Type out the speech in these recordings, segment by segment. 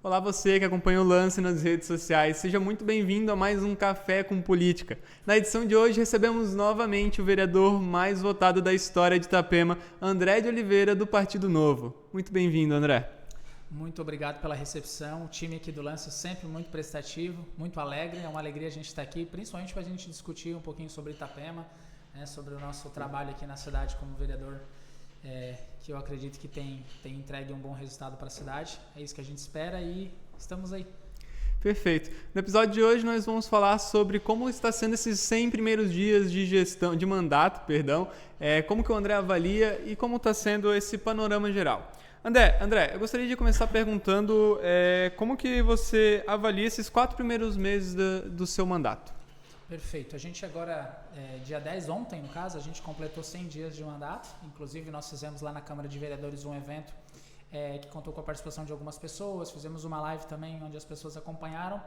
Olá você que acompanha o Lance nas redes sociais, seja muito bem-vindo a mais um Café com Política. Na edição de hoje recebemos novamente o vereador mais votado da história de Itapema, André de Oliveira, do Partido Novo. Muito bem-vindo, André. Muito obrigado pela recepção, o time aqui do Lance sempre muito prestativo, muito alegre, é uma alegria a gente estar aqui, principalmente para a gente discutir um pouquinho sobre Itapema, sobre o nosso trabalho aqui na cidade como vereador, que eu acredito que tem entregue um bom resultado para a cidade. É isso que a gente espera e estamos aí. Perfeito. No episódio de hoje nós vamos falar sobre como está sendo esses 100 primeiros dias de mandato, como que o André avalia e como está sendo esse panorama geral. André, eu gostaria de começar perguntando como que você avalia esses 4 primeiros meses do seu mandato. Perfeito. A gente agora, dia 10, ontem no caso, a gente completou 100 dias de mandato. Inclusive nós fizemos lá na Câmara de Vereadores um evento que contou com a participação de algumas pessoas. Fizemos uma live também onde as pessoas acompanharam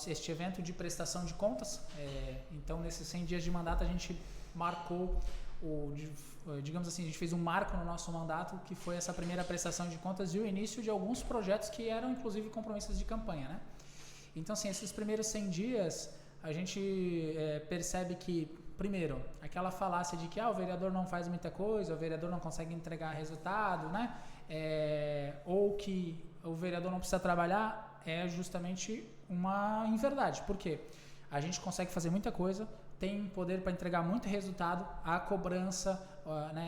este evento de prestação de contas. Então nesses 100 dias de mandato a gente marcou digamos assim, a gente fez um marco no nosso mandato, que foi essa primeira prestação de contas e o início de alguns projetos que eram inclusive compromissos de campanha, né? Então assim, esses primeiros 100 dias a gente percebe que, primeiro, aquela falácia de que o vereador não faz muita coisa, o vereador não consegue entregar resultado, né? Ou que o vereador não precisa trabalhar, é justamente uma inverdade. Por quê? A gente consegue fazer muita coisa, tem poder para entregar muito resultado, a cobrança,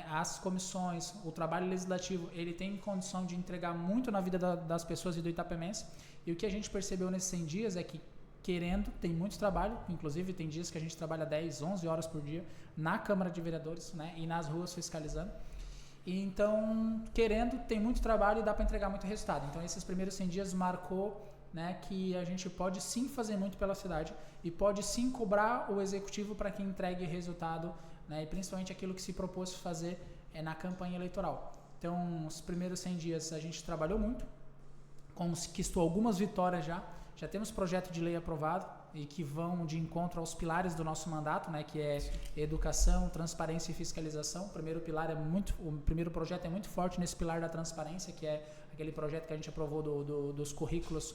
as comissões, o trabalho legislativo, ele tem condição de entregar muito na vida das pessoas e do itapemense. E o que a gente percebeu nesses 100 dias é que, querendo, tem muito trabalho, inclusive tem dias que a gente trabalha 10, 11 horas por dia na Câmara de Vereadores, né, e nas ruas fiscalizando. E então, querendo, tem muito trabalho e dá para entregar muito resultado. Então, esses primeiros 100 dias marcou, né, que a gente pode sim fazer muito pela cidade e pode sim cobrar o executivo para que entregue resultado, né, e principalmente aquilo que se propôs fazer na campanha eleitoral. Então, os primeiros 100 dias a gente trabalhou muito, conquistou algumas vitórias já temos projeto de lei aprovado e que vão de encontro aos pilares do nosso mandato, né, que é educação, transparência e fiscalização. O primeiro projeto é muito forte nesse pilar da transparência, que é aquele projeto que a gente aprovou dos currículos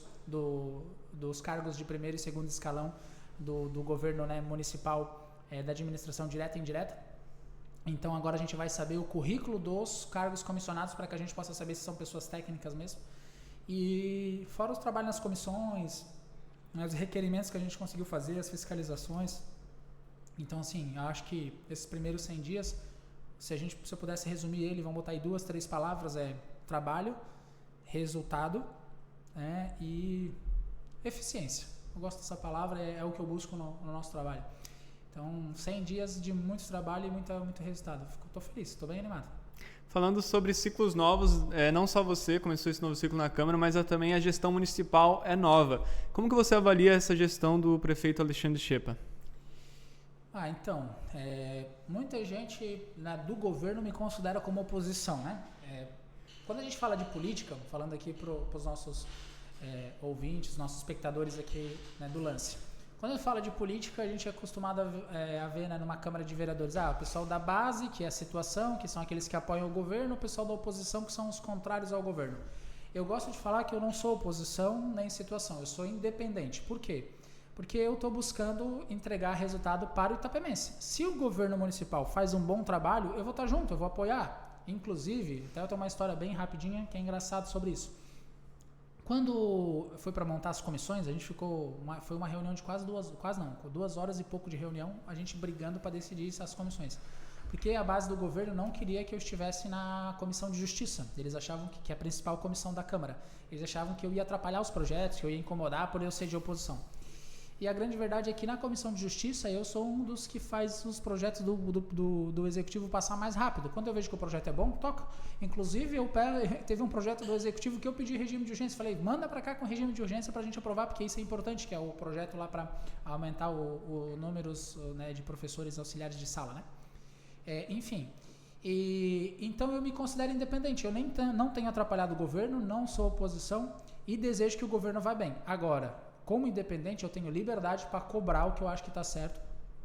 dos cargos de primeiro e segundo escalão do governo, né, municipal, da administração direta e indireta. Então agora a gente vai saber o currículo dos cargos comissionados para que a gente possa saber se são pessoas técnicas mesmo. E fora os trabalhos nas comissões, os requerimentos que a gente conseguiu fazer, as fiscalizações. Então, assim, eu acho que esses primeiros 100 dias, se eu pudesse resumir ele, vamos botar aí 2, 3 palavras, trabalho, resultado, e eficiência. Eu gosto dessa palavra, é o que eu busco no nosso trabalho. Então, 100 dias de muito trabalho e muito resultado. Estou feliz, estou bem animado. Falando sobre ciclos novos, não só você começou esse novo ciclo na Câmara, mas também a gestão municipal é nova. Como que você avalia essa gestão do prefeito Alexandre Schepa? Então, muita gente do governo me considera como oposição, né? Quando a gente fala de política, falando aqui para os nossos ouvintes, nossos espectadores aqui, né, do Lance. Quando eu falo de política, a gente é acostumado a ver, né, numa Câmara de Vereadores, o pessoal da base, que é a situação, que são aqueles que apoiam o governo, o pessoal da oposição, que são os contrários ao governo. Eu gosto de falar que eu não sou oposição nem situação, eu sou independente. Por quê? Porque eu estou buscando entregar resultado para o itapemense. Se o governo municipal faz um bom trabalho, eu vou estar junto, eu vou apoiar. Inclusive, até eu tenho uma história bem rapidinha que é engraçado sobre isso. Quando foi para montar as comissões, a gente foi uma reunião de quase 2 horas e pouco de reunião, a gente brigando para decidir essas comissões. Porque a base do governo não queria que eu estivesse na Comissão de Justiça. Eles achavam que é a principal comissão da Câmara. Eles achavam que eu ia atrapalhar os projetos, que eu ia incomodar por eu ser de oposição. E a grande verdade é que na Comissão de Justiça eu sou um dos que faz os projetos do Executivo passar mais rápido. Quando eu vejo que o projeto é bom, toca. Inclusive, teve um projeto do Executivo que eu pedi regime de urgência. Falei, manda para cá com regime de urgência para a gente aprovar, porque isso é importante, que é o projeto lá para aumentar o número, né, de professores auxiliares de sala, né? Enfim, então eu me considero independente. Eu não tenho atrapalhado o governo, não sou oposição e desejo que o governo vá bem. Agora, como independente, eu tenho liberdade para cobrar o que eu acho que está certo,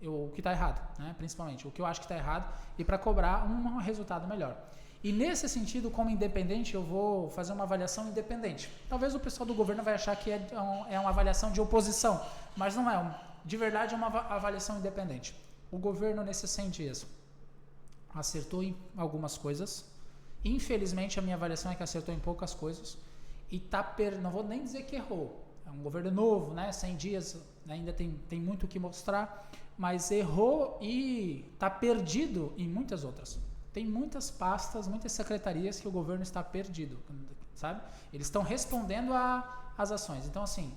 o que está errado, né? Principalmente o que eu acho que está errado, e para cobrar um resultado melhor. E nesse sentido, como independente, eu vou fazer uma avaliação independente. Talvez o pessoal do governo vai achar que é uma avaliação de oposição, mas não é. De verdade, é uma avaliação independente. O governo, nesses 100 dias, acertou em algumas coisas. Infelizmente, a minha avaliação é que acertou em poucas coisas. E não vou nem dizer que errou. É um governo novo, né? 100 dias, ainda tem muito o que mostrar, mas errou e está perdido em muitas outras. Tem muitas pastas, muitas secretarias que o governo está perdido, sabe? Eles estão respondendo às ações. Então, assim,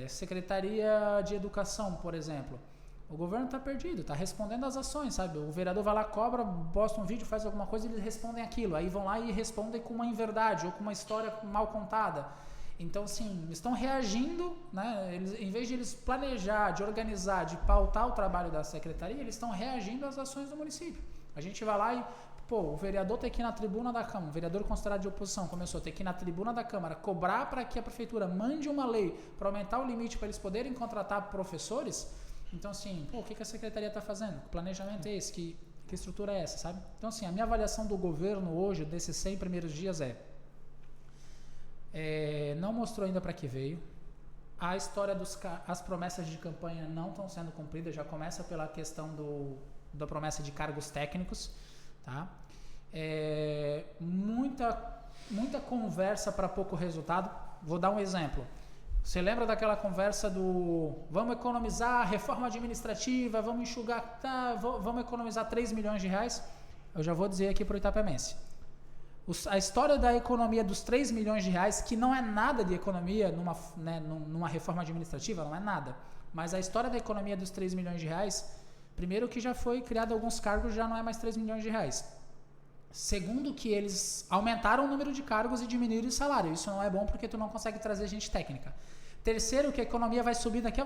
Secretaria de Educação, por exemplo, o governo está perdido, está respondendo às ações, sabe? O vereador vai lá, cobra, posta um vídeo, faz alguma coisa e eles respondem aquilo. Aí vão lá e respondem com uma inverdade ou com uma história mal contada. Então, assim, estão reagindo, né? Em vez de eles planejar, de organizar, de pautar o trabalho da secretaria, eles estão reagindo às ações do município. A gente vai lá e, o vereador tem que ir na tribuna da Câmara, o vereador considerado de oposição começou a ter que ir na tribuna da Câmara, cobrar para que a prefeitura mande uma lei para aumentar o limite para eles poderem contratar professores. Então, assim, o que a secretaria está fazendo? Que planejamento é esse? Que estrutura é essa, sabe? Então, assim, a minha avaliação do governo hoje, desses 100 primeiros dias não mostrou ainda para que veio. A história as promessas de campanha não estão sendo cumpridas, já começa pela questão da promessa de cargos técnicos, tá? Muita conversa para pouco resultado. Vou dar um exemplo. Você lembra daquela conversa do vamos economizar reforma administrativa, vamos enxugar, vamos economizar 3 milhões de reais? Eu já vou dizer aqui para o Itapemense. A história da economia dos 3 milhões de reais, que não é nada de economia numa reforma administrativa, não é nada. Mas a história da economia dos 3 milhões de reais, primeiro que já foi criado alguns cargos, já não é mais 3 milhões de reais. Segundo que eles aumentaram o número de cargos e diminuíram o salário. Isso não é bom porque tu não consegue trazer gente técnica. Terceiro, que a economia vai sumir daqui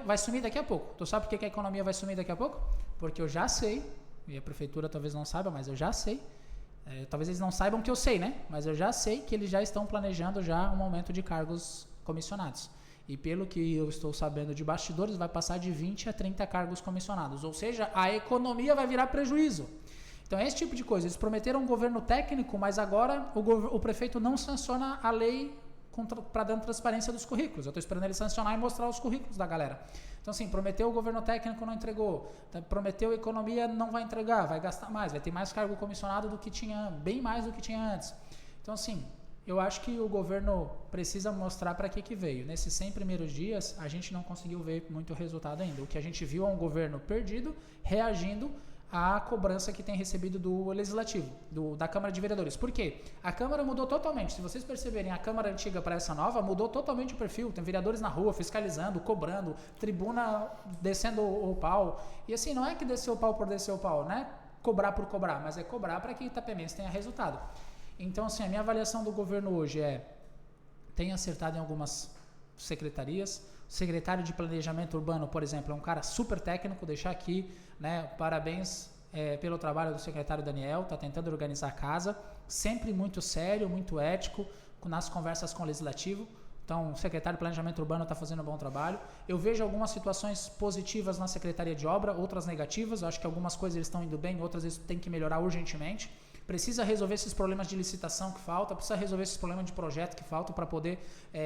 a pouco. Tu sabe por que a economia vai sumir daqui a pouco? Porque eu já sei, e a prefeitura talvez não saiba, mas eu já sei. Talvez eles não saibam que eu sei, né? Mas eu já sei que eles já estão planejando já um aumento de cargos comissionados. E pelo que eu estou sabendo de bastidores, vai passar de 20 a 30 cargos comissionados. Ou seja, a economia vai virar prejuízo. Então é esse tipo de coisa. Eles prometeram um governo técnico, mas agora o prefeito não sanciona a lei para dar transparência dos currículos. Eu estou esperando ele sancionar e mostrar os currículos da galera. Então, assim, prometeu o governo técnico, não entregou. Prometeu a economia, não vai entregar, vai gastar mais, vai ter mais cargo comissionado do que tinha, bem mais do que tinha antes. Então, assim, eu acho que o governo precisa mostrar para que veio. Nesses 100 primeiros dias, a gente não conseguiu ver muito resultado ainda. O que a gente viu é um governo perdido, reagindo à cobrança que tem recebido do Legislativo, da Câmara de Vereadores. Por quê? A Câmara mudou totalmente. Se vocês perceberem, a Câmara antiga para essa nova mudou totalmente o perfil. Tem vereadores na rua fiscalizando, cobrando, tribuna descendo o pau. E assim, não é que descer o pau por descer o pau, né? Cobrar por cobrar, mas é cobrar para que Itapemense tenha resultado. Então, assim, a minha avaliação do governo hoje tem acertado em algumas secretarias. O secretário de Planejamento Urbano, por exemplo, é um cara super técnico, deixar aqui, né, parabéns pelo trabalho do secretário Daniel, está tentando organizar a casa, sempre muito sério, muito ético, nas conversas com o Legislativo. Então, o secretário de Planejamento Urbano está fazendo um bom trabalho. Eu vejo algumas situações positivas na Secretaria de Obra, outras negativas. Eu acho que algumas coisas eles estão indo bem, outras eles têm que melhorar urgentemente. Precisa resolver esses problemas de licitação que falta, precisa resolver esses problemas de projeto que faltam para poder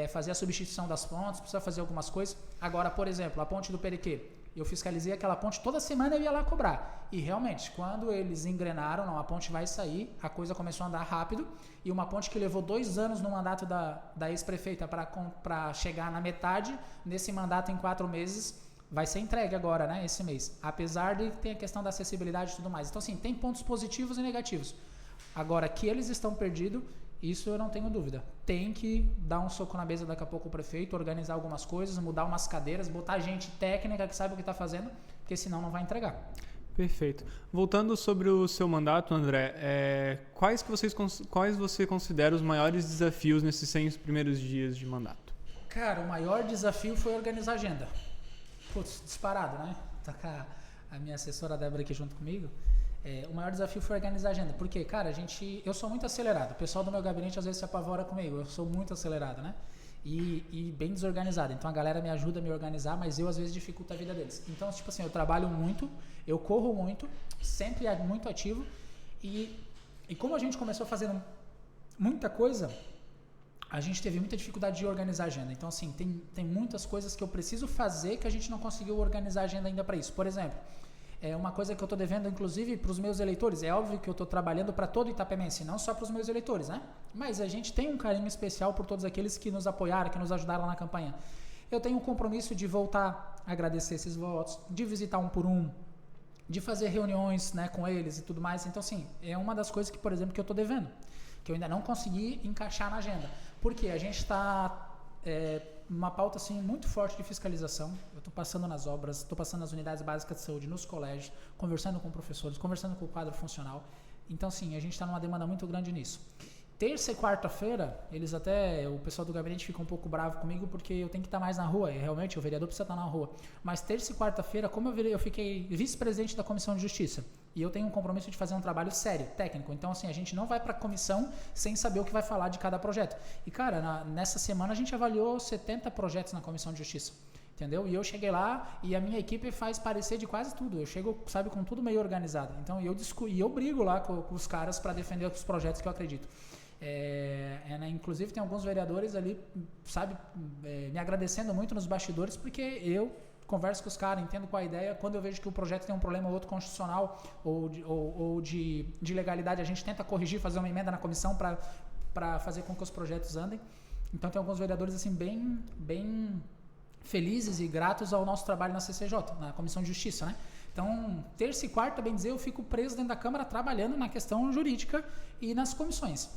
fazer a substituição das pontes, precisa fazer algumas coisas. Agora, por exemplo, a ponte do Periquê. Eu fiscalizei aquela ponte, toda semana eu ia lá cobrar. E realmente, quando eles engrenaram, não, a ponte vai sair, a coisa começou a andar rápido. E uma ponte que levou 2 anos no mandato da ex-prefeita para chegar na metade, nesse mandato em 4 meses, vai ser entregue agora, né, esse mês. Apesar de ter a questão da acessibilidade e tudo mais. Então, assim, tem pontos positivos e negativos. Agora, que eles estão perdidos, isso eu não tenho dúvida. Tem que dar um soco na mesa daqui a pouco o prefeito, organizar algumas coisas, mudar umas cadeiras, botar gente técnica que sabe o que está fazendo, porque senão não vai entregar. Perfeito. Voltando sobre o seu mandato, André, quais você considera os maiores desafios nesses 100 primeiros dias de mandato? Cara, o maior desafio foi organizar a agenda. Putz, disparado, né? Tá com a minha assessora Débora aqui junto comigo. O maior desafio foi organizar a agenda. Porque, cara, eu sou muito acelerado. O pessoal do meu gabinete às vezes se apavora comigo. Eu sou muito acelerado, né? E bem desorganizado. Então a galera me ajuda a me organizar, mas eu às vezes dificulto a vida deles. Então, tipo assim, eu trabalho muito, eu corro muito, sempre muito ativo. E E como a gente começou fazendo muita coisa, a gente teve muita dificuldade de organizar a agenda. Então, assim, tem muitas coisas que eu preciso fazer que a gente não conseguiu organizar a agenda ainda para isso. Por exemplo, uma coisa que eu estou devendo, inclusive, para os meus eleitores. É óbvio que eu estou trabalhando para todo Itapemense, não só para os meus eleitores, né? Mas a gente tem um carinho especial por todos aqueles que nos apoiaram, que nos ajudaram na campanha. Eu tenho um compromisso de voltar a agradecer esses votos, de visitar um por um, de fazer reuniões, né, com eles e tudo mais. Então, assim, é uma das coisas que, por exemplo, que eu estou devendo, que eu ainda não consegui encaixar na agenda. Porque a gente está uma pauta assim, muito forte de fiscalização. Eu estou passando nas obras, estou passando nas unidades básicas de saúde, nos colégios, conversando com professores, conversando com o quadro funcional. Então, assim, a gente está numa demanda muito grande nisso. Terça e quarta-feira, o pessoal do gabinete fica um pouco bravo comigo porque eu tenho que estar mais na rua, e realmente o vereador precisa estar na rua. Mas terça e quarta-feira, como eu fiquei vice-presidente da Comissão de Justiça, e eu tenho um compromisso de fazer um trabalho sério, técnico. Então, assim, a gente não vai para a comissão sem saber o que vai falar de cada projeto. E, cara, nessa semana a gente avaliou 70 projetos na Comissão de Justiça. Entendeu? E eu cheguei lá e a minha equipe faz parecer de quase tudo. Eu chego, sabe, com tudo meio organizado. Então, eu brigo lá com os caras para defender os projetos que eu acredito. Né? Inclusive tem alguns vereadores ali, sabe, me agradecendo muito nos bastidores, porque eu converso com os caras, entendo qual a ideia. Quando eu vejo que o projeto tem um problema ou outro constitucional ou de legalidade, a gente tenta corrigir, fazer uma emenda na comissão para fazer com que os projetos andem. Então tem alguns vereadores assim bem felizes e gratos ao nosso trabalho na CCJ, na Comissão de Justiça, né? Então, terça e quarta, bem dizer, eu fico preso dentro da Câmara trabalhando na questão jurídica e nas comissões.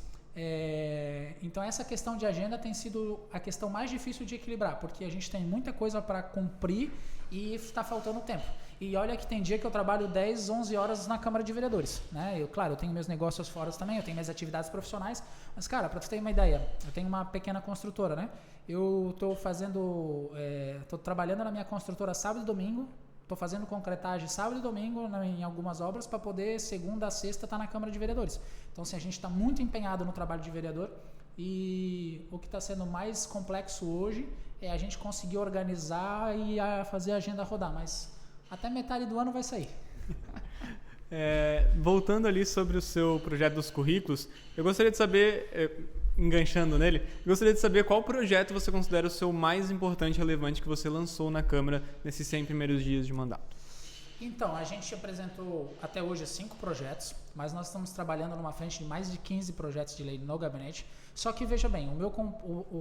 Então essa questão de agenda tem sido a questão mais difícil de equilibrar, porque a gente tem muita coisa para cumprir e está faltando tempo. E olha que tem dia que eu trabalho 10, 11 horas na Câmara de Vereadores, né? Eu tenho meus negócios fora também, eu tenho minhas atividades profissionais, mas, cara, para você ter uma ideia, eu tenho uma pequena construtora, né? Eu estou trabalhando na minha construtora sábado e domingo. Estou fazendo concretagem sábado e domingo em algumas obras para poder, segunda a sexta, estar na Câmara de Vereadores. Então, assim, a gente está muito empenhado no trabalho de vereador e o que está sendo mais complexo hoje é a gente conseguir organizar e fazer a agenda rodar, mas até metade do ano vai sair. Voltando ali sobre o seu projeto dos currículos, eu gostaria de saber, enganchando nele, gostaria de saber qual projeto você considera o seu mais importante e relevante que você lançou na Câmara nesses 100 primeiros dias de mandato. Então, a gente apresentou até hoje 5 projetos, mas nós estamos trabalhando numa frente de mais de 15 projetos de lei no gabinete. Só que, veja bem,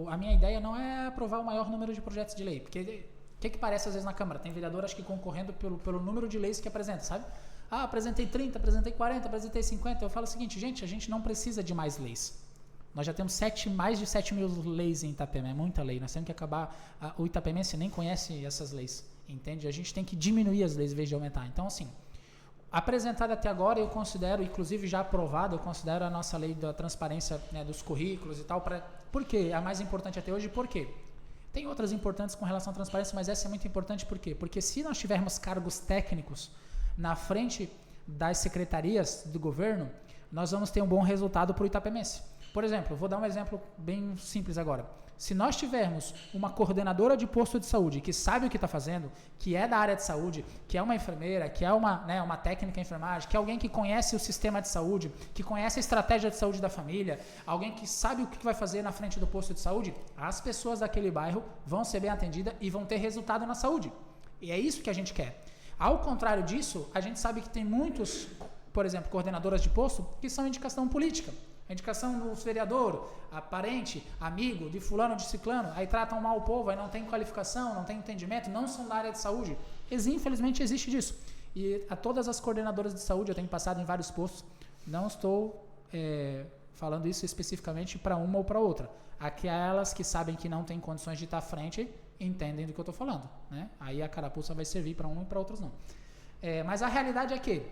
a minha ideia não é aprovar o maior número de projetos de lei, porque o que parece às vezes na Câmara? Tem vereador, acho que concorrendo pelo número de leis que apresenta, sabe? Apresentei 30, apresentei 40, apresentei 50. Eu falo o seguinte, gente, a gente não precisa de mais leis. Nós já temos mais de 7 mil leis em Itapema, é muita lei. Nós temos que acabar. O itapemense nem conhece essas leis, entende? A gente tem que diminuir as leis em vez de aumentar. Então, assim, apresentada até agora, eu considero, inclusive já aprovada, eu considero a nossa lei da transparência, né, dos currículos e tal. Por quê? A mais importante até hoje, por quê? Tem outras importantes com relação à transparência, mas essa é muito importante por quê? Porque se nós tivermos cargos técnicos na frente das secretarias do governo, nós vamos ter um bom resultado para o itapemense. Por exemplo, vou dar um exemplo bem simples agora. Se nós tivermos uma coordenadora de posto de saúde que sabe o que está fazendo, que é da área de saúde, que é uma enfermeira, que é uma técnica em enfermagem, que é alguém que conhece o sistema de saúde, que conhece a estratégia de saúde da família, alguém que sabe o que vai fazer na frente do posto de saúde, as pessoas daquele bairro vão ser bem atendidas e vão ter resultado na saúde. E é isso que a gente quer. Ao contrário disso, a gente sabe que tem muitos, por exemplo, coordenadoras de posto que são indicação política. A indicação do vereador, parente, amigo de fulano, de ciclano, aí tratam mal o povo, aí não tem qualificação, não tem entendimento, não são da área de saúde. Infelizmente existe disso. E a todas as coordenadoras de saúde, eu tenho passado em vários postos, não estou falando isso especificamente para uma ou para outra. Aquelas que sabem que não têm condições de estar à frente, entendem do que eu estou falando, né? Aí a carapuça vai servir para um e para outros não. Mas a realidade é que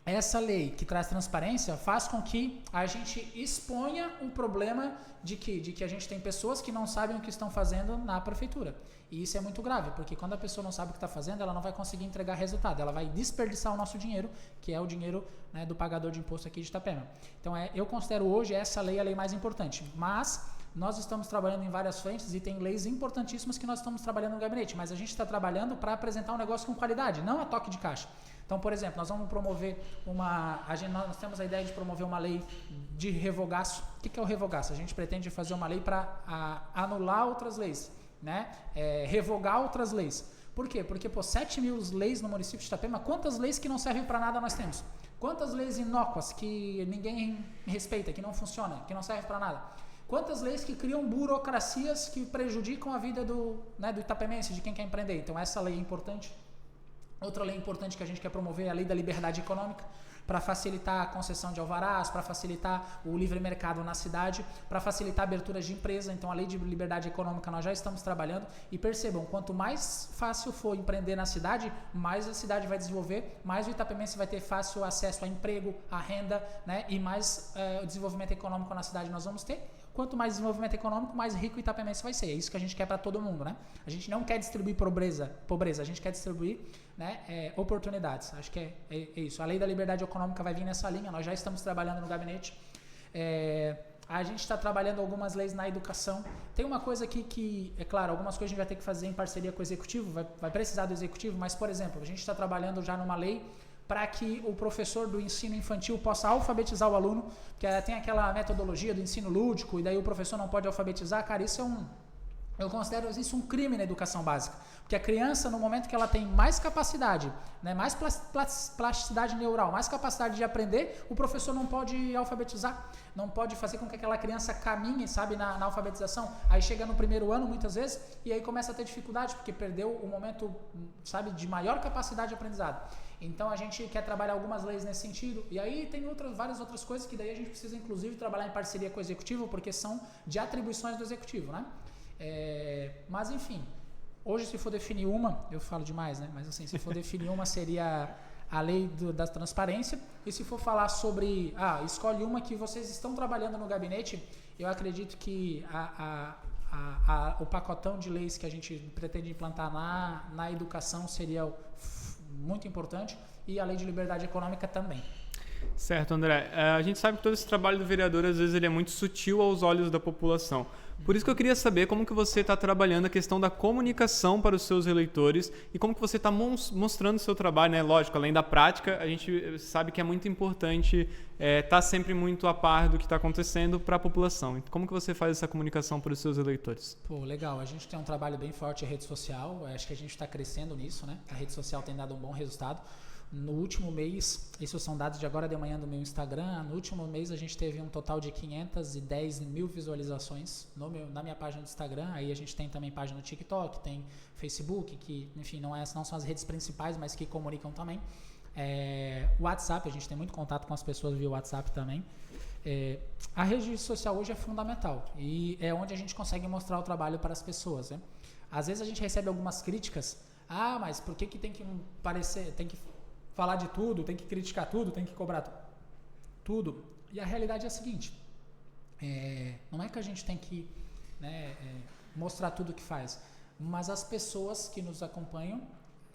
essa lei que traz transparência faz com que a gente exponha um problema de que a gente tem pessoas que não sabem o que estão fazendo na prefeitura. E isso é muito grave, porque quando a pessoa não sabe o que está fazendo, ela não vai conseguir entregar resultado, ela vai desperdiçar o nosso dinheiro, que é o dinheiro, né, do pagador de imposto aqui de Itapema. Então eu considero hoje essa lei a lei mais importante, mas nós estamos trabalhando em várias frentes e tem leis importantíssimas que nós estamos trabalhando no gabinete, mas a gente está trabalhando para apresentar um negócio com qualidade, não a toque de caixa. Então, por exemplo, nós vamos promover nós temos a ideia de promover uma lei de revogaço. O que é o revogaço? A gente pretende fazer uma lei para anular outras leis, né? Revogar outras leis. Por quê? Porque, 7.000 leis no município de Itapema, quantas leis que não servem para nada nós temos? Quantas leis inócuas que ninguém respeita, que não funcionam, que não servem para nada? Quantas leis que criam burocracias que prejudicam a vida do itapemense, de quem quer empreender? Então, essa lei é importante. Outra lei importante que a gente quer promover é a lei da liberdade econômica, para facilitar a concessão de alvarás, para facilitar o livre mercado na cidade, para facilitar aberturas de empresa. Então, a lei de liberdade econômica nós já estamos trabalhando. E percebam, quanto mais fácil for empreender na cidade, mais a cidade vai desenvolver, mais o itapemense vai ter fácil acesso a emprego, a renda, né? E mais o desenvolvimento econômico na cidade nós vamos ter. Quanto mais desenvolvimento econômico, mais rico o itapemense vai ser. É isso que a gente quer para todo mundo, né? A gente não quer distribuir pobreza, a gente quer distribuir, né, oportunidades. Acho que é isso. A lei da liberdade econômica vai vir nessa linha, nós já estamos trabalhando no gabinete. A gente está trabalhando algumas leis na educação. Tem uma coisa aqui que, é claro, algumas coisas a gente vai ter que fazer em parceria com o executivo, vai precisar do executivo, mas, por exemplo, a gente está trabalhando já numa lei para que o professor do ensino infantil possa alfabetizar o aluno, que tem aquela metodologia do ensino lúdico, e daí o professor não pode alfabetizar. Cara, eu considero isso um crime na educação básica, porque a criança, no momento que ela tem mais capacidade, né, mais plasticidade neural, mais capacidade de aprender, o professor não pode alfabetizar, não pode fazer com que aquela criança caminhe, sabe, na alfabetização. Aí chega no primeiro ano, muitas vezes, e aí começa a ter dificuldade, porque perdeu o momento, sabe, de maior capacidade de aprendizado. Então, a gente quer trabalhar algumas leis nesse sentido. E aí tem várias outras coisas que daí a gente precisa, inclusive, trabalhar em parceria com o executivo, porque são de atribuições do executivo, né? Mas, enfim, hoje, se for definir uma, eu falo demais, né? Mas, assim, se for definir uma, seria a lei da transparência. E se for falar sobre, escolhe uma que vocês estão trabalhando no gabinete, eu acredito que o pacotão de leis que a gente pretende implantar na educação seria muito importante, e a lei de liberdade econômica também. Certo, André. A gente sabe que todo esse trabalho do vereador, às vezes, ele é muito sutil aos olhos da população. Por isso que eu queria saber como que você está trabalhando a questão da comunicação para os seus eleitores e como que você está mostrando o seu trabalho, né? Lógico, além da prática, a gente sabe que é muito importante estar sempre muito a par do que está acontecendo para a população. Então, como que você faz essa comunicação para os seus eleitores? Pô, legal. A gente tem um trabalho bem forte em rede social. Acho que a gente está crescendo nisso, né? A rede social tem dado um bom resultado. No último mês, isso são dados de agora de manhã do meu Instagram, no último mês a gente teve um total de 510 mil visualizações na minha página do Instagram. Aí a gente tem também página no TikTok, tem Facebook, que, enfim, não são as redes principais, mas que comunicam também. WhatsApp, a gente tem muito contato com as pessoas via WhatsApp também. A rede social hoje é fundamental e é onde a gente consegue mostrar o trabalho para as pessoas, né? Às vezes a gente recebe algumas críticas. Mas por que tem que falar de tudo, tem que criticar tudo, tem que cobrar tudo? E a realidade é a seguinte, não é que a gente tem que, né, mostrar tudo que faz, mas as pessoas que nos acompanham,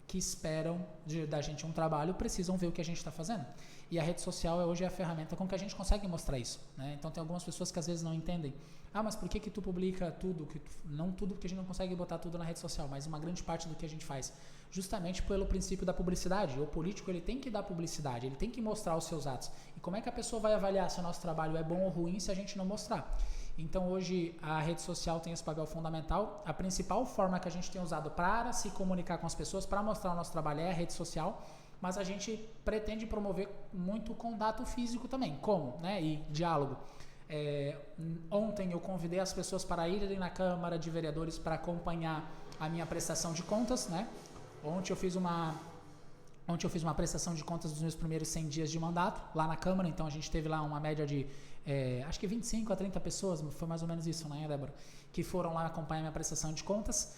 que esperam da gente um trabalho, precisam ver o que a gente está fazendo. E a rede social hoje é a ferramenta com que a gente consegue mostrar isso, né? Então tem algumas pessoas que às vezes não entendem. Mas por que tu publica tudo? Não tudo, porque a gente não consegue botar tudo na rede social, mas uma grande parte do que a gente faz. Justamente pelo princípio da publicidade. O político, ele tem que dar publicidade, ele tem que mostrar os seus atos. E como é que a pessoa vai avaliar se o nosso trabalho é bom ou ruim se a gente não mostrar? Então hoje a rede social tem esse papel fundamental. A principal forma que a gente tem usado para se comunicar com as pessoas, para mostrar o nosso trabalho, é a rede social. Mas a gente pretende promover muito contato físico também. Como? Né? E diálogo. Ontem eu convidei as pessoas para irem na Câmara de Vereadores para acompanhar a minha prestação de contas, né? Ontem eu fiz uma prestação de contas dos meus primeiros 100 dias de mandato lá na Câmara. Então a gente teve lá uma média de acho que 25 a 30 pessoas, foi mais ou menos isso, né, Débora? Que foram lá acompanhar minha prestação de contas.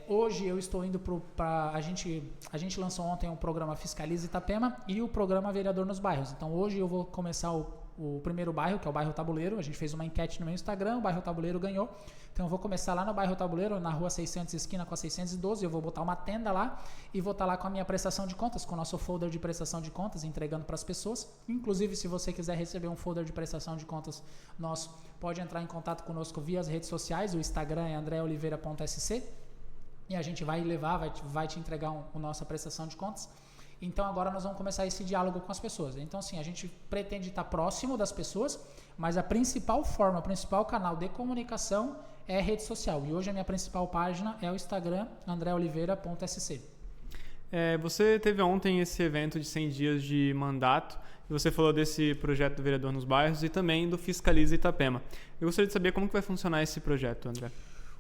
Hoje eu estou indo para a gente lançou ontem um programa Fiscaliza Itapema e o programa Vereador nos Bairros. Então hoje eu vou começar o primeiro bairro, que é o bairro Tabuleiro. A gente fez uma enquete no meu Instagram, o bairro Tabuleiro ganhou. Então eu vou começar lá no bairro Tabuleiro, na rua 600, esquina com a 612. Eu vou botar uma tenda lá e vou estar lá com a minha prestação de contas, com o nosso folder de prestação de contas, entregando para as pessoas. Inclusive, se você quiser receber um folder de prestação de contas nosso, pode entrar em contato conosco via as redes sociais. O Instagram é andreoliveira.sc e a gente vai levar, vai te entregar a nossa prestação de contas. Então agora nós vamos começar esse diálogo com as pessoas. Então assim, a gente pretende estar próximo das pessoas, mas a principal forma, o principal canal de comunicação é rede social. E hoje a minha principal página é o Instagram, andreoliveira.sc. Você teve ontem esse evento de 100 dias de mandato, e você falou desse projeto do Vereador nos Bairros e também do Fiscaliza Itapema. Eu gostaria de saber como que vai funcionar esse projeto, André.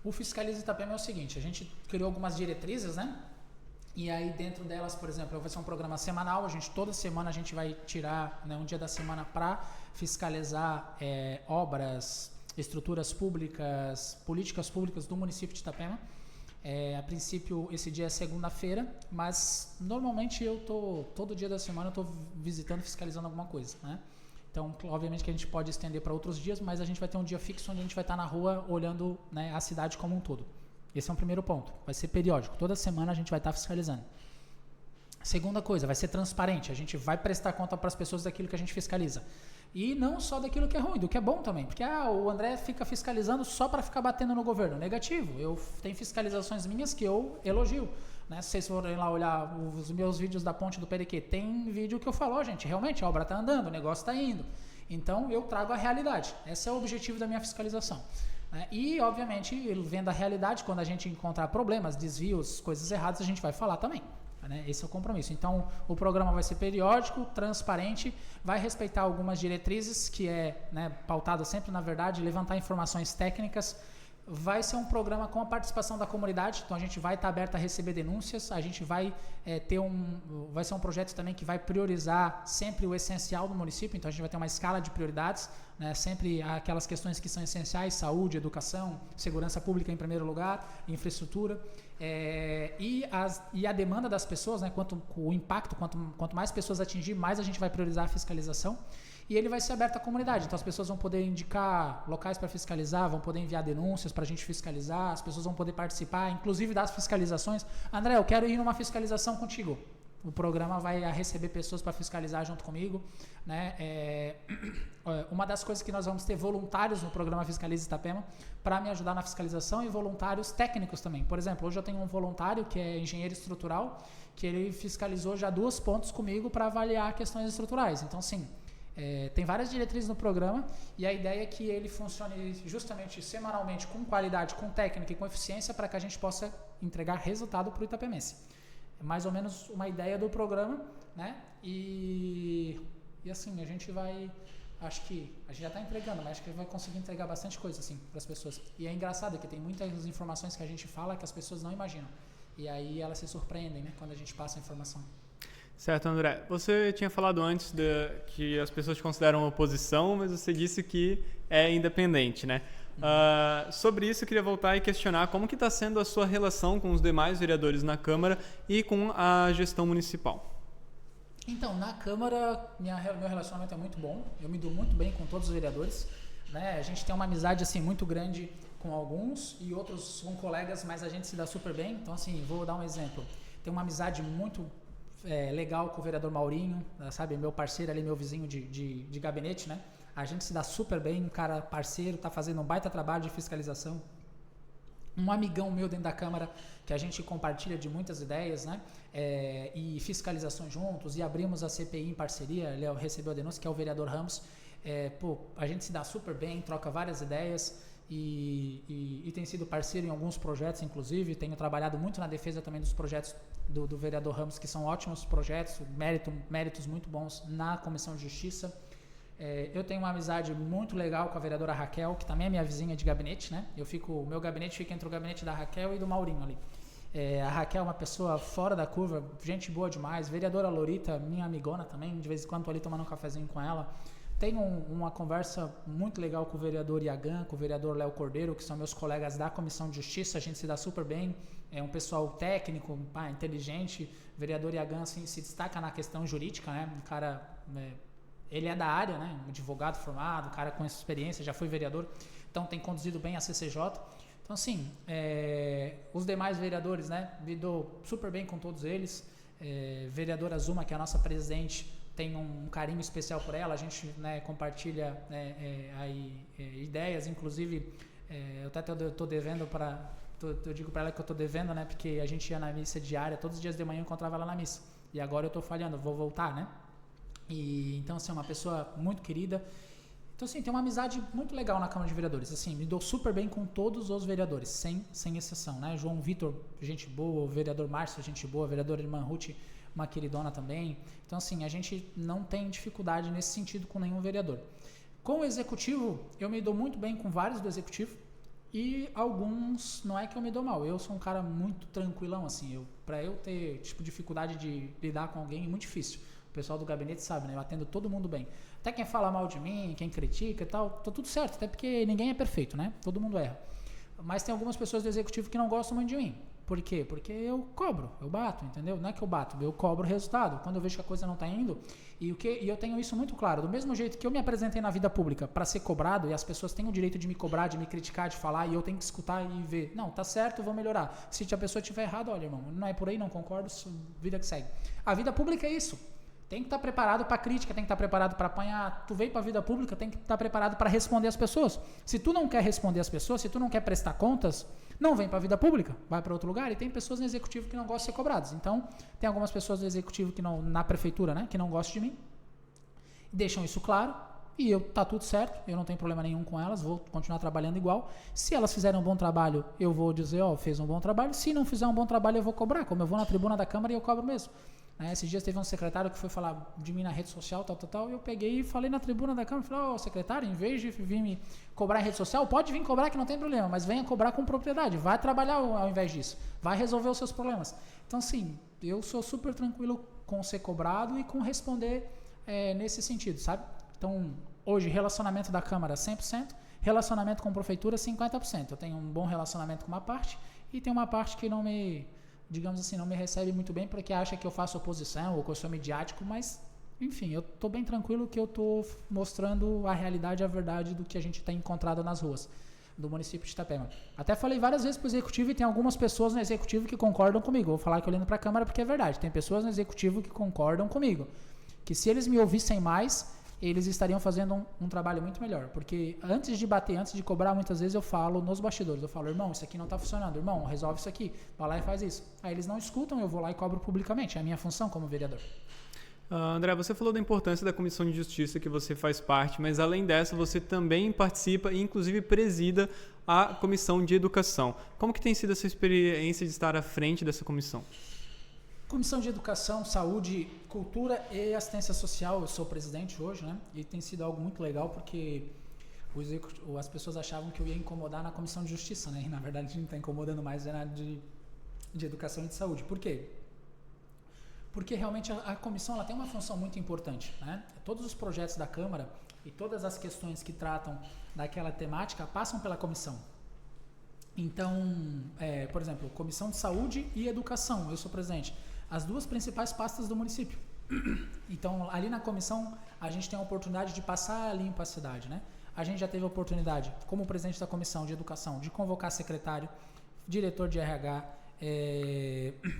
O Fiscaliza Itapema é o seguinte, a gente criou algumas diretrizes, né? E aí dentro delas, por exemplo, vai ser um programa semanal, toda semana a gente vai tirar, né, um dia da semana para fiscalizar obras, estruturas públicas, políticas públicas do município de Itapema. A princípio esse dia é segunda-feira, mas normalmente todo dia da semana eu estou visitando, fiscalizando alguma coisa, né? Então, obviamente que a gente pode estender para outros dias, mas a gente vai ter um dia fixo onde a gente vai estar na rua olhando, né, a cidade como um todo. Esse é um primeiro ponto, vai ser periódico, toda semana a gente vai estar fiscalizando. Segunda coisa, vai ser transparente, a gente vai prestar conta para as pessoas daquilo que a gente fiscaliza. E não só daquilo que é ruim, do que é bom também. Porque o André fica fiscalizando só para ficar batendo no governo. Negativo. Eu tenho fiscalizações minhas que eu elogio. Né? Se vocês forem lá olhar os meus vídeos da Ponte do Perequê, tem vídeo que eu falo, gente, realmente a obra está andando, o negócio está indo. Então eu trago a realidade. Esse é o objetivo da minha fiscalização. E, obviamente, vendo a realidade, quando a gente encontrar problemas, desvios, coisas erradas, a gente vai falar também. Esse é o compromisso. Então, o programa vai ser periódico, transparente, vai respeitar algumas diretrizes, que pautado sempre, na verdade, levantar informações técnicas. Vai ser um programa com a participação da comunidade, então a gente vai estar aberto a receber denúncias, a gente vai vai ser um projeto também que vai priorizar sempre o essencial do município, então a gente vai ter uma escala de prioridades, né, sempre aquelas questões que são essenciais, saúde, educação, segurança pública em primeiro lugar, infraestrutura, e a demanda das pessoas, né, o impacto, quanto mais pessoas atingir, mais a gente vai priorizar a fiscalização. E ele vai ser aberto à comunidade, então as pessoas vão poder indicar locais para fiscalizar, vão poder enviar denúncias para a gente fiscalizar, as pessoas vão poder participar, inclusive das fiscalizações. André, eu quero ir numa fiscalização contigo. O programa vai receber pessoas para fiscalizar junto comigo. Né? Uma das coisas que nós vamos ter voluntários no programa Fiscaliza Itapema para me ajudar na fiscalização e voluntários técnicos também. Por exemplo, hoje eu tenho um voluntário que é engenheiro estrutural, que ele fiscalizou já 2 pontos comigo para avaliar questões estruturais. Então, sim, tem várias diretrizes no programa e a ideia é que ele funcione justamente semanalmente com qualidade, com técnica e com eficiência para que a gente possa entregar resultado para o itapemense. É mais ou menos uma ideia do programa, né? E assim, a gente vai, acho que a gente já está entregando, mas acho que vai conseguir entregar bastante coisa assim para as pessoas. E é engraçado que tem muitas informações que a gente fala que as pessoas não imaginam. E aí elas se surpreendem, né, quando a gente passa a informação. Certo, André. Você tinha falado antes que as pessoas te consideram oposição, mas você disse que é independente, né? Sobre isso, eu queria voltar e questionar como que está sendo a sua relação com os demais vereadores na Câmara e com a gestão municipal. Então, na Câmara, meu relacionamento é muito bom. Eu me dou muito bem com todos os vereadores. Né? A gente tem uma amizade assim, muito grande com alguns e outros com colegas, mas a gente se dá super bem. Então, assim, vou dar um exemplo. Tem uma amizade muito legal com o vereador Maurinho, sabe? Meu parceiro ali, meu vizinho de gabinete, né? A gente se dá super bem, um cara parceiro, tá fazendo um baita trabalho de fiscalização. Um amigão meu dentro da Câmara, que a gente compartilha de muitas ideias, né? E fiscalizações juntos, e abrimos a CPI em parceria, ele recebeu a denúncia, que é o vereador Ramos. A gente se dá super bem, troca várias ideias e tem sido parceiro em alguns projetos, inclusive. Tenho trabalhado muito na defesa também dos projetos do vereador Ramos, que são ótimos projetos, méritos muito bons na Comissão de Justiça. Eu tenho uma amizade muito legal com a vereadora Raquel, que também é minha vizinha de gabinete, né? O meu gabinete fica entre o gabinete da Raquel e do Maurinho ali. A Raquel é uma pessoa fora da curva, gente boa demais. Vereadora Lorita, minha amigona também, de vez em quando tô ali tomando um cafezinho com ela. Tenho uma conversa muito legal com o vereador Iagan, com o vereador Léo Cordeiro, que são meus colegas da Comissão de Justiça, a gente se dá super bem, é um pessoal técnico, inteligente. O vereador Iagan assim, se destaca na questão jurídica, né? Um cara, ele é da área, né? Um advogado formado, um cara com essa experiência, já foi vereador, então tem conduzido bem a CCJ. Então, assim, os demais vereadores, né? Me dou super bem com todos eles. Vereadora Zuma, que é a nossa presidente, tem um carinho especial por ela, a gente, né, compartilha ideias, inclusive eu até estou devendo eu digo para ela que eu estou devendo, né, porque a gente ia na missa diária, todos os dias de manhã eu encontrava ela na missa, e agora eu tô falhando, vou voltar, né? E então, assim, é uma pessoa muito querida. Então, assim, tem uma amizade muito legal na Câmara de Vereadores. Assim, me dou super bem com todos os vereadores, sem exceção, né? João Vitor, gente boa, o vereador Márcio, gente boa, a vereadora Irmã Ruth, uma queridona também. Então, assim, a gente não tem dificuldade nesse sentido com nenhum vereador. Com o executivo, eu me dou muito bem com vários do executivo e alguns não é que eu me dou mal. Eu sou um cara muito tranquilão, assim. Pra eu ter, tipo, dificuldade de lidar com alguém é muito difícil. O pessoal do gabinete sabe, né? Eu atendo todo mundo bem. Até quem fala mal de mim, quem critica e tal, tá tudo certo. Até porque ninguém é perfeito, né? Todo mundo erra. Mas tem algumas pessoas do executivo que não gostam muito de mim. Por quê? Porque eu cobro, eu bato, entendeu? Não é que eu bato, eu cobro o resultado. Quando eu vejo que a coisa não está indo, e eu tenho isso muito claro. Do mesmo jeito que eu me apresentei na vida pública para ser cobrado, e as pessoas têm o direito de me cobrar, de me criticar, de falar, e eu tenho que escutar e ver. Não, tá certo, eu vou melhorar. Se a pessoa estiver errada, olha, irmão, não é por aí, não concordo, vida que segue. A vida pública é isso. Tem que estar preparado para crítica, tem que estar preparado para apanhar. Tu veio para a vida pública, tem que estar preparado para responder as pessoas. Se tu não quer responder as pessoas, se tu não quer prestar contas, não vem para a vida pública, vai para outro lugar. E tem pessoas no executivo que não gostam de ser cobradas. Então, tem algumas pessoas do executivo que não, na prefeitura, né, que não gostam de mim, deixam isso claro. E tá tudo certo, eu não tenho problema nenhum com elas, vou continuar trabalhando igual. Se elas fizerem um bom trabalho, eu vou dizer, fez um bom trabalho. Se não fizer um bom trabalho, eu vou cobrar, como eu vou na tribuna da Câmara e eu cobro mesmo. Esses dias teve um secretário que foi falar de mim na rede social, tal, e eu peguei e falei na tribuna da Câmara, falei, secretário, em vez de vir me cobrar em rede social, pode vir cobrar que não tem problema, mas venha cobrar com propriedade, vai trabalhar ao invés disso, vai resolver os seus problemas. Então, sim, eu sou super tranquilo com ser cobrado e com responder nesse sentido, sabe? Então, hoje, relacionamento da Câmara 100%, relacionamento com a prefeitura 50%. Eu tenho um bom relacionamento com uma parte e tem uma parte que não me... digamos assim, não me recebe muito bem porque acha que eu faço oposição ou que eu sou midiático, mas, enfim, eu tô bem tranquilo que eu tô mostrando a realidade, a verdade do que a gente tem encontrado nas ruas do município de Itapema. Até falei várias vezes pro executivo e tem algumas pessoas no executivo que concordam comigo. Vou falar que olhando pra Câmara porque é verdade. Tem pessoas no executivo que concordam comigo. Que se eles me ouvissem mais, eles estariam fazendo um trabalho muito melhor. Porque antes de bater, antes de cobrar, muitas vezes eu falo nos bastidores. Eu falo, irmão, isso aqui não está funcionando. Irmão, resolve isso aqui. Vai lá e faz isso. Aí eles não escutam, eu vou lá e cobro publicamente. É a minha função como vereador. André, você falou da importância da Comissão de Justiça que você faz parte, mas além dessa, você também participa e inclusive presida a Comissão de Educação. Como que tem sido essa experiência de estar à frente dessa comissão? Comissão de Educação, Saúde, Cultura e Assistência Social, eu sou presidente hoje, né? E tem sido algo muito legal porque as pessoas achavam que eu ia incomodar na Comissão de Justiça, né? E na verdade a gente não está incomodando mais na de Educação e de Saúde. Por quê? Porque realmente a comissão ela tem uma função muito importante, né? Todos os projetos da Câmara e todas as questões que tratam daquela temática passam pela comissão. Então, por exemplo, Comissão de Saúde e Educação, eu sou presidente. As duas principais pastas do município. Então, ali na comissão, a gente tem a oportunidade de passar limpo a cidade, né? A gente já teve a oportunidade, como presidente da Comissão de Educação, de convocar secretário, diretor de RH,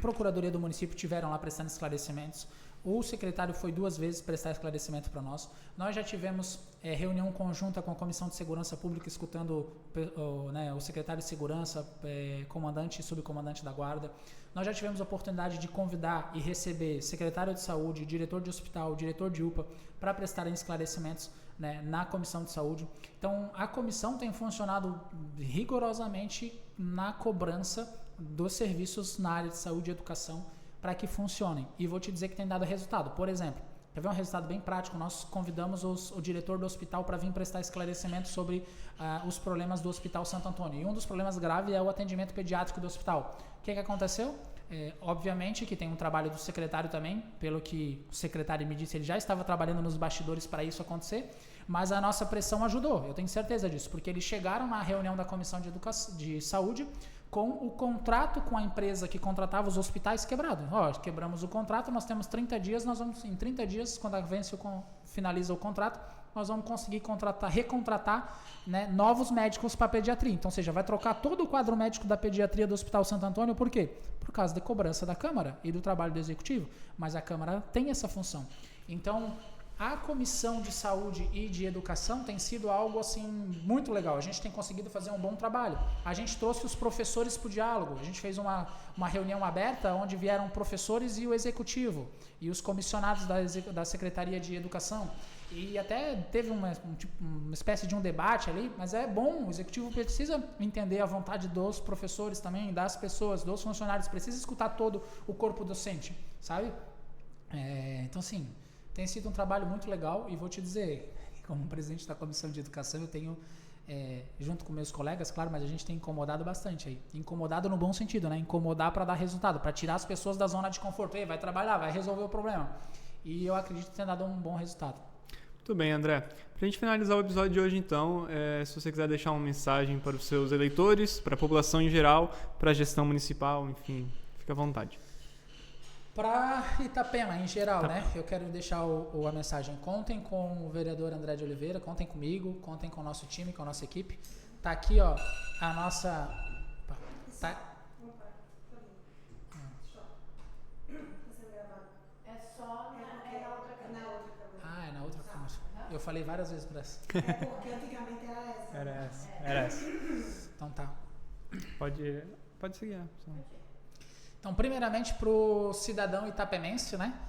Procuradoria do município tiveram lá prestando esclarecimentos. O secretário foi 2 vezes prestar esclarecimento para nós. Nós já tivemos reunião conjunta com a Comissão de Segurança Pública, escutando o secretário de Segurança, comandante e subcomandante da Guarda. Nós já tivemos a oportunidade de convidar e receber secretário de Saúde, diretor de hospital, diretor de UPA, para prestarem esclarecimentos, né, na Comissão de Saúde. Então, a comissão tem funcionado rigorosamente na cobrança dos serviços na área de saúde e educação para que funcionem. E vou te dizer que tem dado resultado. Por exemplo, quer ver um resultado bem prático? Nós convidamos o diretor do hospital para vir prestar esclarecimento sobre os problemas do Hospital Santo Antônio. E um dos problemas graves é o atendimento pediátrico do hospital. O que aconteceu? Obviamente que tem um trabalho do secretário também, pelo que o secretário me disse, ele já estava trabalhando nos bastidores para isso acontecer, mas a nossa pressão ajudou, eu tenho certeza disso, porque eles chegaram na reunião da Comissão de Saúde com o contrato com a empresa que contratava os hospitais quebrado. Quebramos o contrato, nós temos 30 dias, em 30 dias, quando finaliza o contrato, nós vamos conseguir recontratar, né, novos médicos para pediatria. Então, ou seja, vai trocar todo o quadro médico da pediatria do Hospital Santo Antônio, por quê? Por causa da cobrança da Câmara e do trabalho do Executivo, mas a Câmara tem essa função. Então, A comissão de saúde e de educação tem sido algo assim muito legal. A gente tem conseguido fazer um bom trabalho. A gente trouxe os professores para o diálogo. A gente fez uma reunião aberta onde vieram professores e o executivo e os comissionados da Secretaria de Educação. E até teve uma espécie de um debate ali, mas é bom, o executivo precisa entender a vontade dos professores também, das pessoas, dos funcionários, precisa escutar todo o corpo docente, sabe? Então, assim, tem sido um trabalho muito legal e vou te dizer, como presidente da Comissão de Educação, eu tenho, junto com meus colegas, claro, mas a gente tem incomodado bastante aí. Incomodado no bom sentido, né? Incomodar para dar resultado, para tirar as pessoas da zona de conforto. Ei, vai trabalhar, vai resolver o problema. E eu acredito ter dado um bom resultado. Muito bem, André. Para a gente finalizar o episódio de hoje, então, se você quiser deixar uma mensagem para os seus eleitores, para a população em geral, para a gestão municipal, enfim, fica à vontade. Para Itapema, em geral, né? Eu quero deixar a mensagem. Contem com o vereador André de Oliveira, contem comigo, contem com o nosso time, com a nossa equipe. Tá aqui, ó, a nossa... Tá... Eu falei várias vezes para essa. É porque antigamente era essa. Era essa. Então tá. Pode seguir. Então, primeiramente, para o cidadão itapemense, né?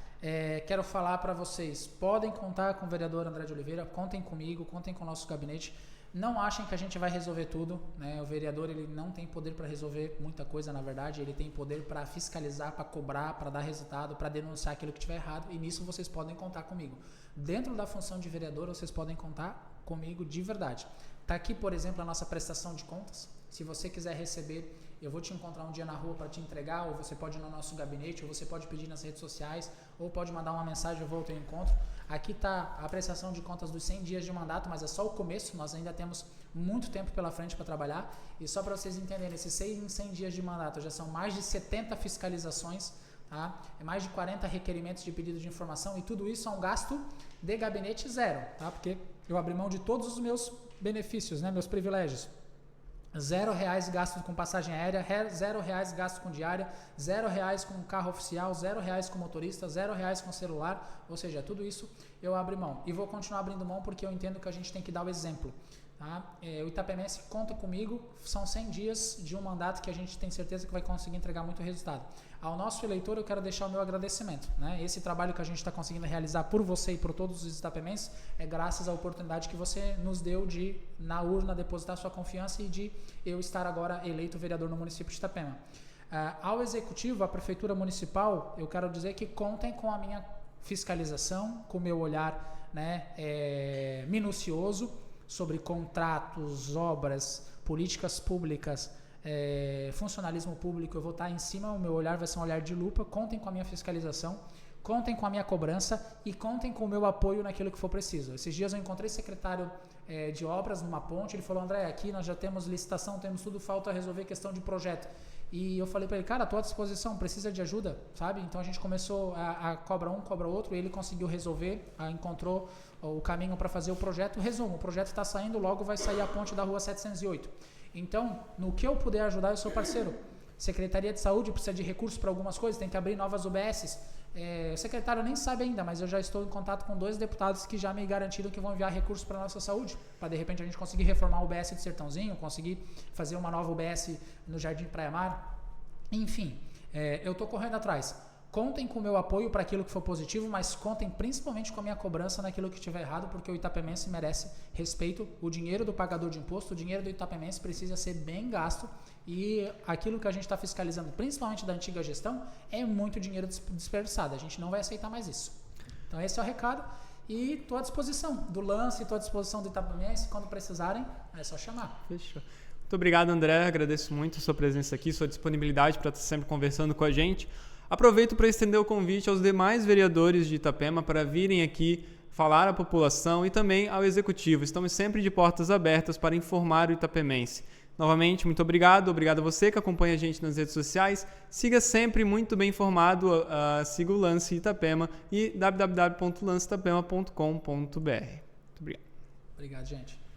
Quero falar para vocês, podem contar com o vereador André de Oliveira, contem comigo, contem com o nosso gabinete. Não achem que a gente vai resolver tudo, né? O vereador, ele não tem poder para resolver muita coisa, na verdade. Ele tem poder para fiscalizar, para cobrar, para dar resultado, para denunciar aquilo que estiver errado. E nisso vocês podem contar comigo. Dentro da função de vereador, vocês podem contar comigo de verdade. Está aqui, por exemplo, a nossa prestação de contas. Se você quiser receber, eu vou te encontrar um dia na rua para te entregar, ou você pode ir no nosso gabinete, ou você pode pedir nas redes sociais, ou pode mandar uma mensagem, eu vou ao teu encontro. Aqui está a prestação de contas dos 100 dias de mandato, mas é só o começo, nós ainda temos muito tempo pela frente para trabalhar. E só para vocês entenderem, esses 100 dias de mandato já são mais de 70 fiscalizações, tá? É mais de 40 requerimentos de pedido de informação, e tudo isso é um gasto de gabinete zero, tá? Porque eu abri mão de todos os meus benefícios, né? Meus privilégios. R$0 gasto com passagem aérea, R$0 gasto com diária, R$0 com carro oficial, R$0 com motorista, R$0 com celular, ou seja, tudo isso eu abro mão. E vou continuar abrindo mão porque eu entendo que a gente tem que dar o exemplo. Tá? O Itapemense conta comigo, são 100 dias de um mandato que a gente tem certeza que vai conseguir entregar muito resultado. Ao nosso eleitor eu quero deixar o meu agradecimento, né? Esse trabalho que a gente está conseguindo realizar por você e por todos os itapemenses é graças à oportunidade que você nos deu de, na urna, depositar sua confiança e de eu estar agora eleito vereador no município de Itapema. Ao executivo, à prefeitura municipal, eu quero dizer que contem com a minha fiscalização, com o meu olhar, né, minucioso sobre contratos, obras, políticas públicas, funcionalismo público. Eu vou estar em cima, o meu olhar vai ser um olhar de lupa. Contem com a minha fiscalização, contem com a minha cobrança e contem com o meu apoio naquilo que for preciso. Esses dias eu encontrei secretário de obras numa ponte, ele falou: André, aqui nós já temos licitação, temos tudo, falta resolver questão de projeto. E eu falei para ele: cara, estou à disposição, precisa de ajuda, sabe? Então a gente começou a cobra um, cobra outro, e ele conseguiu resolver, encontrou o caminho para fazer o projeto. Resumo, o projeto está saindo, logo vai sair a ponte da rua 708. Então, no que eu puder ajudar, eu sou parceiro. Secretaria de Saúde precisa de recursos para algumas coisas, tem que abrir novas UBSs. O secretário nem sabe ainda, mas eu já estou em contato com 2 deputados que já me garantiram que vão enviar recursos para a nossa saúde, para de repente a gente conseguir reformar o UBS de Sertãozinho, conseguir fazer uma nova UBS no Jardim Praia Mar. Enfim, eu estou correndo atrás. Contem com o meu apoio para aquilo que for positivo, mas contem principalmente com a minha cobrança naquilo que estiver errado, porque o itapemense merece respeito. O dinheiro do pagador de imposto, o dinheiro do itapemense precisa ser bem gasto, e aquilo que a gente está fiscalizando, principalmente da antiga gestão, é muito dinheiro desperdiçado. A gente não vai aceitar mais isso. Então esse é o recado, e estou à disposição do Lance, estou à disposição do Itapemense. Quando precisarem, é só chamar. Fechou. Muito obrigado, André. Agradeço muito a sua presença aqui, sua disponibilidade para estar sempre conversando com a gente. Aproveito para estender o convite aos demais vereadores de Itapema para virem aqui falar à população e também ao Executivo. Estamos sempre de portas abertas para informar o itapemense. Novamente, muito obrigado. Obrigado a você que acompanha a gente nas redes sociais. Siga sempre muito bem informado. Siga o Lance Itapema e www.lanceitapema.com.br. Muito obrigado. Obrigado, gente.